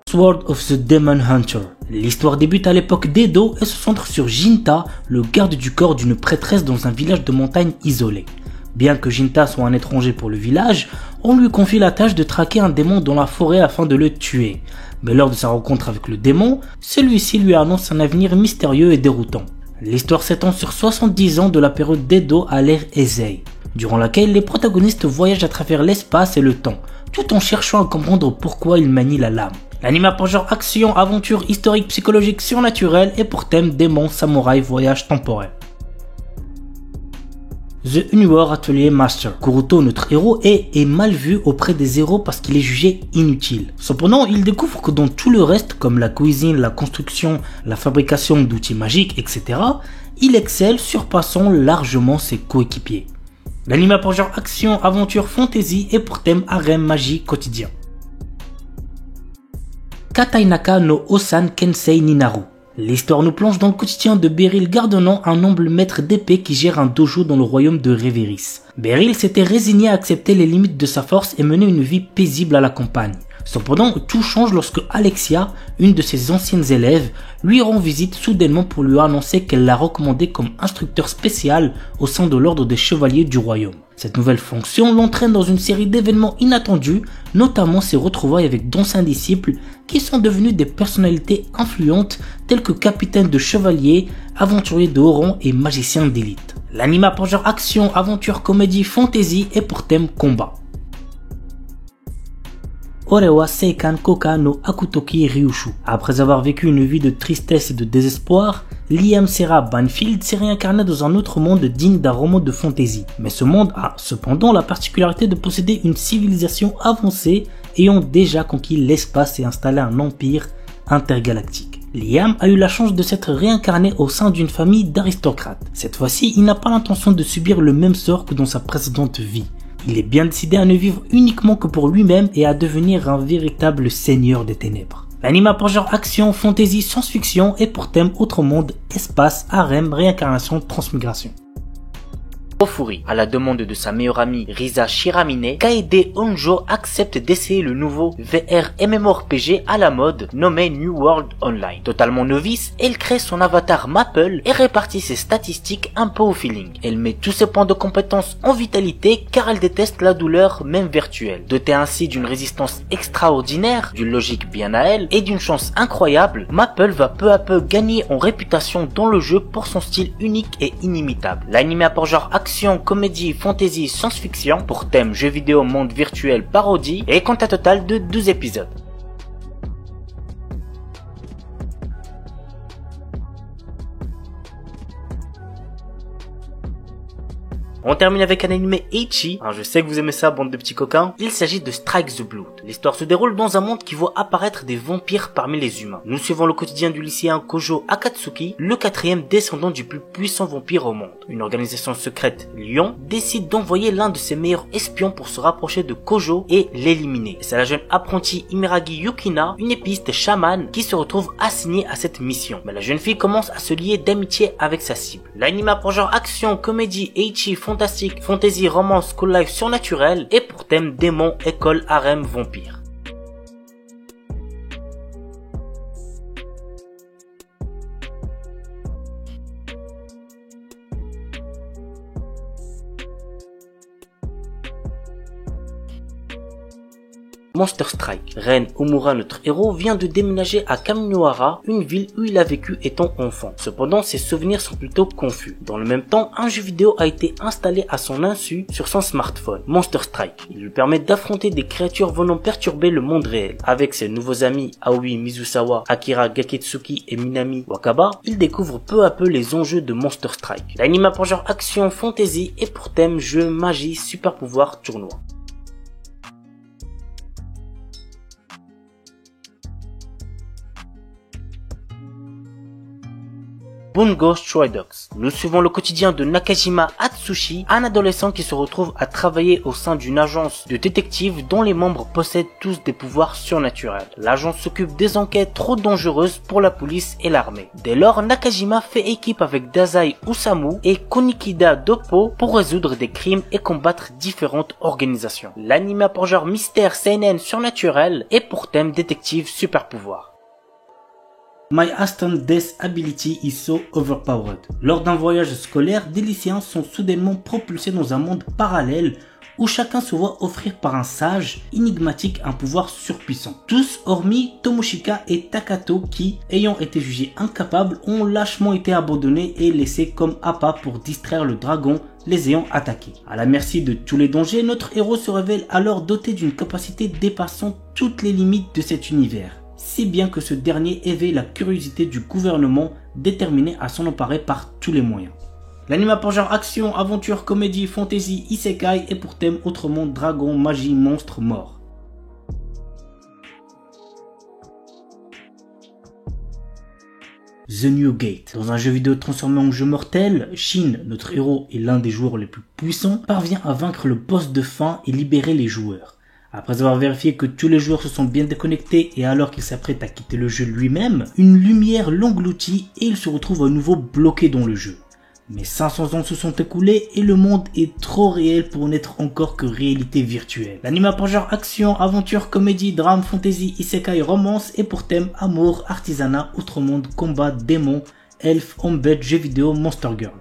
Sword of the Demon Hunter. L'histoire débute à l'époque d'Edo et se centre sur Jinta, le garde du corps d'une prêtresse dans un village de montagne isolé. Bien que Jinta soit un étranger pour le village, on lui confie la tâche de traquer un démon dans la forêt afin de le tuer. Mais lors de sa rencontre avec le démon, celui-ci lui annonce un avenir mystérieux et déroutant. L'histoire s'étend sur 70 ans de la période d'Edo à l'ère Heisei, durant laquelle les protagonistes voyagent à travers l'espace et le temps, tout en cherchant à comprendre pourquoi ils manient la lame. L'anime a pour genre action, aventure, historique, psychologique, surnaturel et pour thème démon, samouraï, voyage temporel. The Unwar Atelier Master. Kuruto, notre héros, est mal vu auprès des héros parce qu'il est jugé inutile. Cependant, il découvre que dans tout le reste, comme la cuisine, la construction, la fabrication d'outils magiques, etc., il excelle, surpassant largement ses coéquipiers. L'anime a pour genre action, aventure, fantasy et pour thème harem, magie, quotidien. Katainaka no Osan Kensei Ninaru. L'histoire nous plonge dans le quotidien de Beryl Gardonnant, un humble maître d'épée qui gère un dojo dans le royaume de Reveris. Beryl s'était résigné à accepter les limites de sa force et mener une vie paisible à la campagne. Cependant, tout change lorsque Alexia, une de ses anciennes élèves, lui rend visite soudainement pour lui annoncer qu'elle l'a recommandé comme instructeur spécial au sein de l'ordre des chevaliers du royaume. Cette nouvelle fonction l'entraîne dans une série d'événements inattendus, notamment ses retrouvailles avec d'anciens disciples qui sont devenus des personnalités influentes telles que capitaines de chevaliers, aventuriers de haut rang et magiciens d'élite. L'anime a pour genre action, aventure, comédie, fantasy et pour thème combat. Orewa Seikan Koka no Akutoki Ryushu. Après avoir vécu une vie de tristesse et de désespoir, Liam Serra Banfield s'est réincarné dans un autre monde digne d'un roman de fantasy. Mais ce monde a cependant la particularité de posséder une civilisation avancée ayant déjà conquis l'espace et installé un empire intergalactique. Liam a eu la chance de s'être réincarné au sein d'une famille d'aristocrates. Cette fois-ci, il n'a pas l'intention de subir le même sort que dans sa précédente vie. Il est bien décidé à ne vivre uniquement que pour lui-même et à devenir un véritable seigneur des ténèbres. L'anime a pour genre action, fantasy, science-fiction et pour thème autre monde, espace, harem, réincarnation, transmigration. Ofuri. À la demande de sa meilleure amie Risa Shiramine, Kaede Honjo accepte d'essayer le nouveau VR MMORPG à la mode nommé New World Online. Totalement novice, elle crée son avatar Maple et répartit ses statistiques un peu au feeling. Elle met tous ses points de compétence en vitalité car elle déteste la douleur même virtuelle. Dotée ainsi d'une résistance extraordinaire, d'une logique bien à elle et d'une chance incroyable, Maple va peu à peu gagner en réputation dans le jeu pour son style unique et inimitable. L'anime a pour genre action, comédie, fantasy, science-fiction pour thème jeux vidéo, monde virtuel, parodie et compte un total de 12 épisodes. On termine avec un anime ecchi. Je sais que vous aimez ça, bande de petits coquins. Il s'agit de Strike the Blood. L'histoire se déroule dans un monde qui voit apparaître des vampires parmi les humains. Nous suivons le quotidien du lycéen Kojo Akatsuki, le quatrième descendant du plus puissant vampire au monde. Une organisation secrète, Lion, décide d'envoyer l'un de ses meilleurs espions pour se rapprocher de Kojo et l'éliminer. C'est la jeune apprentie Imeragi Yukina, une épiste chamane, qui se retrouve assignée à cette mission. Mais la jeune fille commence à se lier d'amitié avec sa cible. L'anime a pour genre action, comédie, ecchi, fantastique, fantasy, romance, school life surnaturel et pour thème démon, école, harem, vampire. Monster Strike. Ren Omura, notre héros, vient de déménager à Kaminohara, une ville où il a vécu étant enfant. Cependant, ses souvenirs sont plutôt confus. Dans le même temps, un jeu vidéo a été installé à son insu sur son smartphone, Monster Strike. Il lui permet d'affronter des créatures venant perturber le monde réel. Avec ses nouveaux amis Aoi Mizusawa, Akira Gaketsuki et Minami Wakaba, il découvre peu à peu les enjeux de Monster Strike. L'anime a pour genre action, fantasy et pour thème jeu, magie, super pouvoir, tournoi. Bungo Stray Dogs. Nous suivons le quotidien de Nakajima Atsushi, un adolescent qui se retrouve à travailler au sein d'une agence de détectives dont les membres possèdent tous des pouvoirs surnaturels. L'agence s'occupe des enquêtes trop dangereuses pour la police et l'armée. Dès lors, Nakajima fait équipe avec Dazai Osamu et Konikida Doppo pour résoudre des crimes et combattre différentes organisations. L'anime a pour genre mystère seinen surnaturel et pour thème détective super pouvoir. My Aston Death Ability is so overpowered. Lors d'un voyage scolaire, des lycéens sont soudainement propulsés dans un monde parallèle où chacun se voit offrir par un sage énigmatique un pouvoir surpuissant. Tous hormis Tomoshika et Takato qui, ayant été jugés incapables, ont lâchement été abandonnés et laissés comme appât pour distraire le dragon les ayant attaqués. À la merci de tous les dangers, notre héros se révèle alors doté d'une capacité dépassant toutes les limites de cet univers. Si bien que ce dernier éveille la curiosité du gouvernement déterminé à s'en emparer par tous les moyens. L'anime a pour genre action, aventure, comédie, fantasy, isekai et pour thème autrement dragon, magie, monstre, mort. The New Gate. Dans un jeu vidéo transformé en jeu mortel, Shin, notre héros et l'un des joueurs les plus puissants, parvient à vaincre le boss de fin et libérer les joueurs. Après avoir vérifié que tous les joueurs se sont bien déconnectés et alors qu'il s'apprête à quitter le jeu lui-même, une lumière l'engloutit et il se retrouve à nouveau bloqué dans le jeu. Mais 500 ans se sont écoulés et le monde est trop réel pour n'être encore que réalité virtuelle. L'anime a pour genre action, aventure, comédie, drame, fantasy, isekai, romance et pour thème amour, artisanat, outre-monde, combat, démons, elfes, embed, jeux vidéo, monster girl.